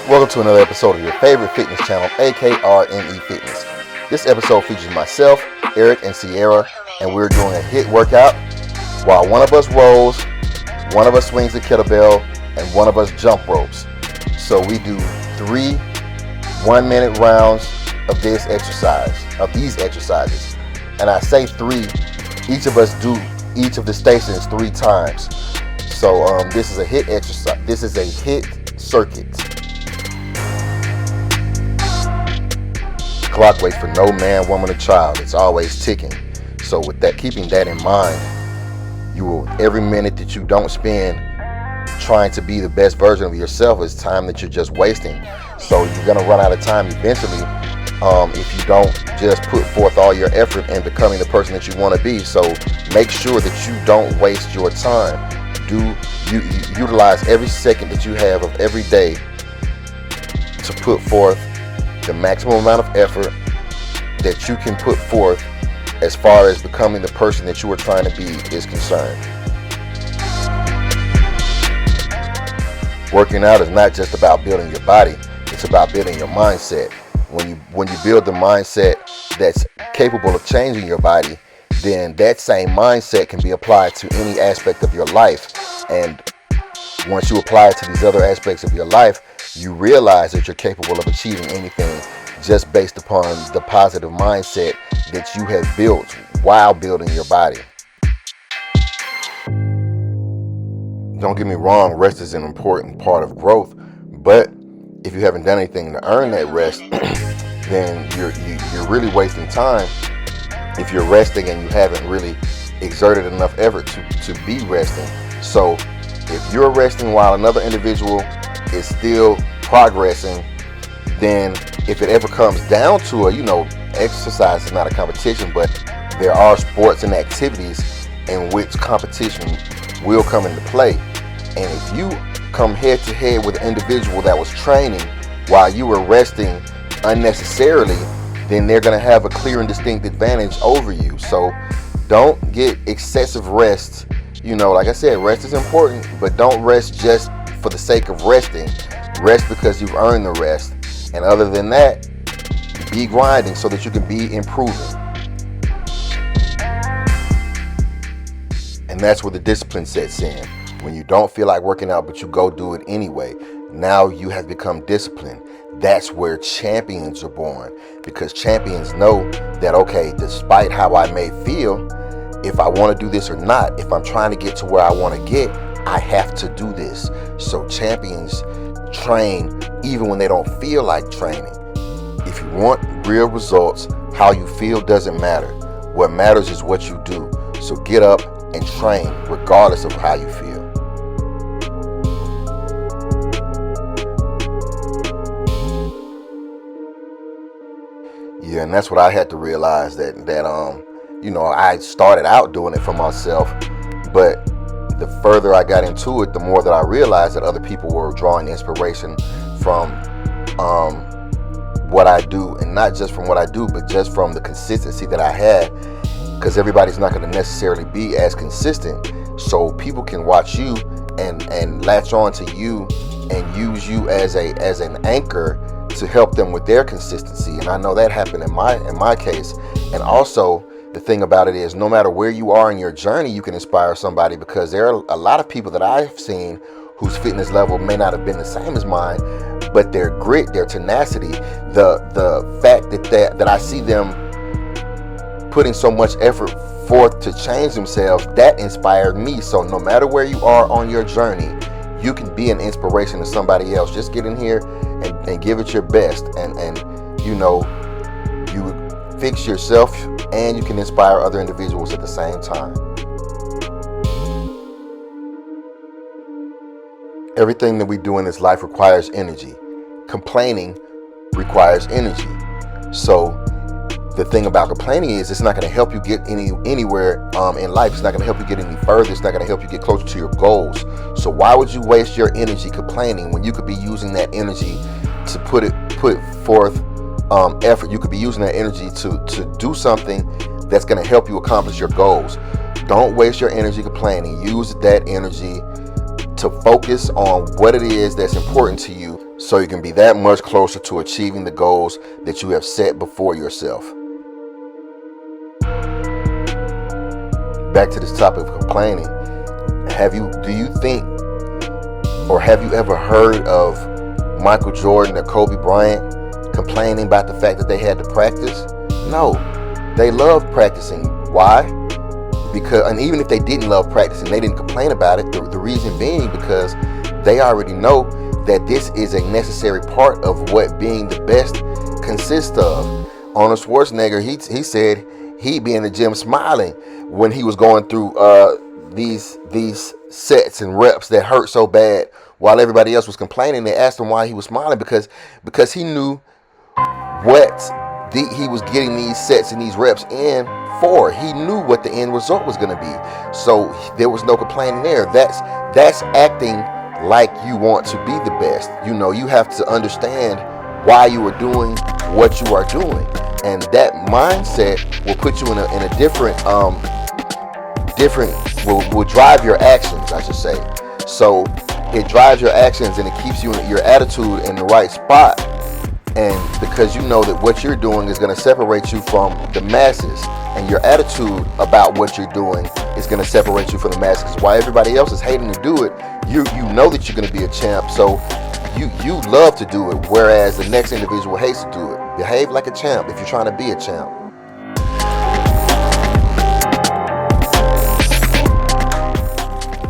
Welcome to another episode of your favorite fitness channel, AKRNE Fitness. This episode features myself, Eric, and Cierra, and we're doing a HIIT workout while one of us rolls, one of us swings the kettlebell, and one of us jump ropes. So we do 3 1-minute rounds of these exercises. And I say 3, each of us do each of the stations 3 times. So this is a HIIT exercise. This is a HIIT circuit. The clock waits for no man, woman, or child. It's always ticking. So with that, keeping that in mind, you will, every minute that you don't spend trying to be the best version of yourself is time that you're just wasting. So you're gonna run out of time eventually if you don't just put forth all your effort in becoming the person that you want to be. So make sure that you don't waste your time. Utilize every second that you have of every day to put forth the maximum amount of effort that you can put forth as far as becoming the person that you are trying to be is concerned. Working out is not just about building your body, it's about building your mindset. When you build the mindset that's capable of changing your body, then that same mindset can be applied to any aspect of your life. And once you apply it to these other aspects of your life, you realize that you're capable of achieving anything just based upon the positive mindset that you have built while building your body. Don't get me wrong, rest is an important part of growth, but if you haven't done anything to earn that rest, then you're really wasting time if you're resting and you haven't really exerted enough effort to be resting. So if you're resting while another individual is still progressing, then if it ever comes down to exercise is not a competition, but there are sports and activities in which competition will come into play. And if you come head to head with an individual that was training while you were resting unnecessarily, then they're going to have a clear and distinct advantage over you. So don't get excessive rest. Like I said, rest is important, but don't rest just for the sake of resting. Rest because you've earned the rest. And other than that, be grinding so that you can be improving. And that's where the discipline sets in. When you don't feel like working out, but you go do it anyway, now you have become disciplined. That's where champions are born, because champions know that, okay, despite how I may feel, if I want to do this or not, if I'm trying to get to where I want to get, I have to do this. So champions train even when they don't feel like training. If you want real results, how you feel doesn't matter. What matters is what you do. So get up and train regardless of how you feel. Yeah, and that's what I had to realize, that I started out doing it for myself, but the further I got into it, the more that I realized that other people were drawing inspiration from what I do, and not just from what I do, but just from the consistency that I had, because everybody's not going to necessarily be as consistent. So people can watch you and latch on to you and use you as an anchor to help them with their consistency. And I know that happened in my case. And also, the thing about it is, no matter where you are in your journey, you can inspire somebody, because there are a lot of people that I've seen whose fitness level may not have been the same as mine, but their grit, their tenacity, the fact that I see them putting so much effort forth to change themselves, that inspired me. So no matter where you are on your journey, you can be an inspiration to somebody else. Just get in here and give it your best, and you fix yourself and you can inspire other individuals at the same time. Everything that we do in this life requires energy. Complaining requires energy. So the thing about complaining is, it's not going to help you get anywhere in life. It's not going to help you get any further. It's not going to help you get closer to your goals. So why would you waste your energy complaining when you could be using that energy to put forth effort? You could be using that energy to do something that's going to help you accomplish your goals. Don't waste your energy complaining. Use that energy to focus on what it is that's important to you, so you can be that much closer to achieving the goals that you have set before yourself. Back to this topic of complaining. Do you think, or have you ever heard of Michael Jordan or Kobe Bryant complaining about the fact that they had to practice? No, they loved practicing. Why? Because, and even if they didn't love practicing, they didn't complain about it. The reason being because they already know that this is a necessary part of what being the best consists of. Arnold Schwarzenegger, he said he'd be in the gym smiling when he was going through these sets and reps that hurt so bad while everybody else was complaining. They asked him why he was smiling, because he knew what he was getting these sets and these reps in for. He knew what the end result was going to be. So there was no complaining there. That's acting like you want to be the best. You have to understand why you are doing what you are doing, and that mindset will put you in a different will drive your actions, I should say. So it drives your actions and it keeps your attitude in the right spot, and because you know that what you're doing is going to separate you from the masses, and your attitude about what you're doing is going to separate you from the masses. While everybody else is hating to do it, you know that you're going to be a champ, so you love to do it, whereas the next individual hates to do it. Behave like a champ if you're trying to be a champ.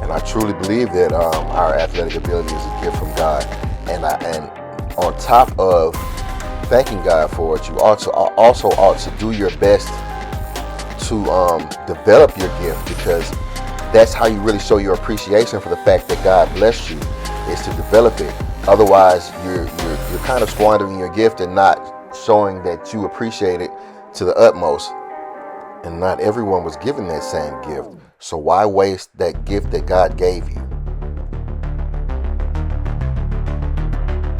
And I truly believe that our athletic ability is a gift from God, and on top of thanking God for it, you also ought to do your best to develop your gift, because that's how you really show your appreciation for the fact that God blessed you, is to develop it. Otherwise, you're kind of squandering your gift and not showing that you appreciate it to the utmost. And not everyone was given that same gift, so why waste that gift that God gave you?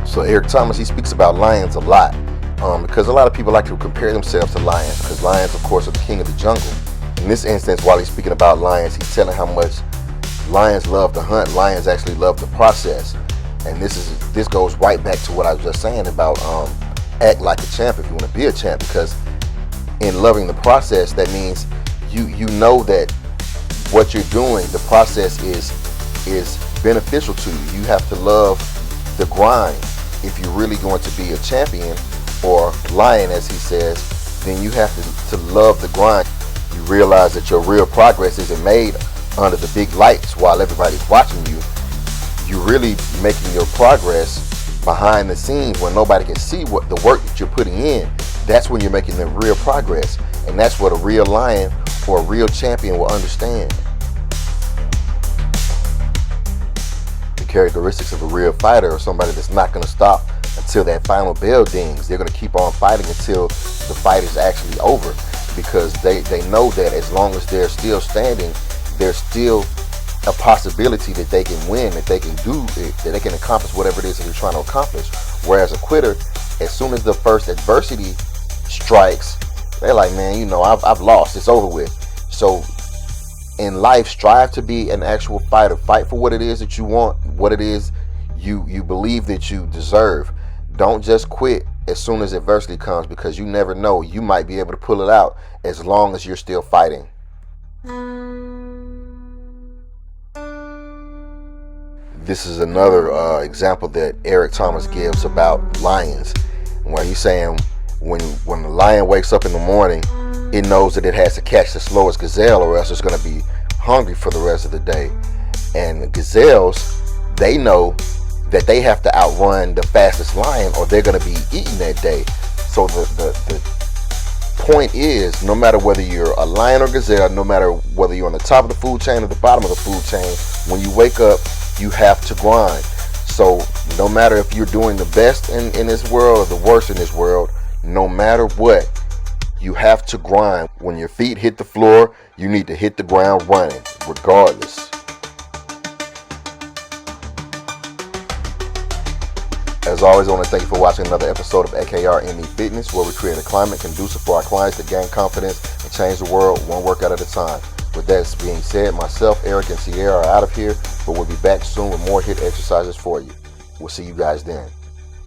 So Eric Thomas, he speaks about lions a lot, because a lot of people like to compare themselves to lions, because lions, of course, are the king of the jungle. In this instance, while he's speaking about lions, he's telling how much lions love to hunt. Lions actually love the process. And this goes right back to what I was just saying about act like a champ if you want to be a champ, because in loving the process, that means you know that what you're doing, the process is beneficial to you. You have to love the grind. If you're really going to be a champion, or lion as he says, then you have to love the grind. You realize that your real progress isn't made under the big lights while everybody's watching you. You're really making your progress behind the scenes when nobody can see what the work that you're putting in. That's when you're making the real progress, and that's what a real lion or a real champion will understand. The characteristics of a real fighter are somebody that's not going to stop until that final bell dings. They're going to keep on fighting until the fight is actually over, because they know that as long as they're still standing, there's still a possibility that they can win, that they can do it, that they can accomplish whatever it is that they're trying to accomplish. Whereas a quitter, as soon as the first adversity strikes, they're like, man, I've lost, it's over with. So in life, strive to be an actual fighter. Fight for what it is that you want, what it is you believe that you deserve. Don't just quit as soon as adversity comes, because you never know, you might be able to pull it out as long as you're still fighting. This is another example that Eric Thomas gives about lions, where he's saying when the lion wakes up in the morning, it knows that it has to catch the slowest gazelle, or else it's going to be hungry for the rest of the day. And gazelles, they know that they have to outrun the fastest lion, or they're going to be eaten that day. So the point is, no matter whether you're a lion or gazelle, no matter whether you're on the top of the food chain or the bottom of the food chain, when you wake up, you have to grind. So no matter if you're doing the best in this world or the worst in this world, no matter what, you have to grind. When your feet hit the floor, you need to hit the ground running, regardless. As always, I want to thank you for watching another episode of AKR ME Fitness, where we create a climate conducive for our clients to gain confidence and change the world one workout at a time. With that being said, myself, Eric, and Cierra are out of here, but we'll be back soon with more HIIT exercises for you. We'll see you guys then.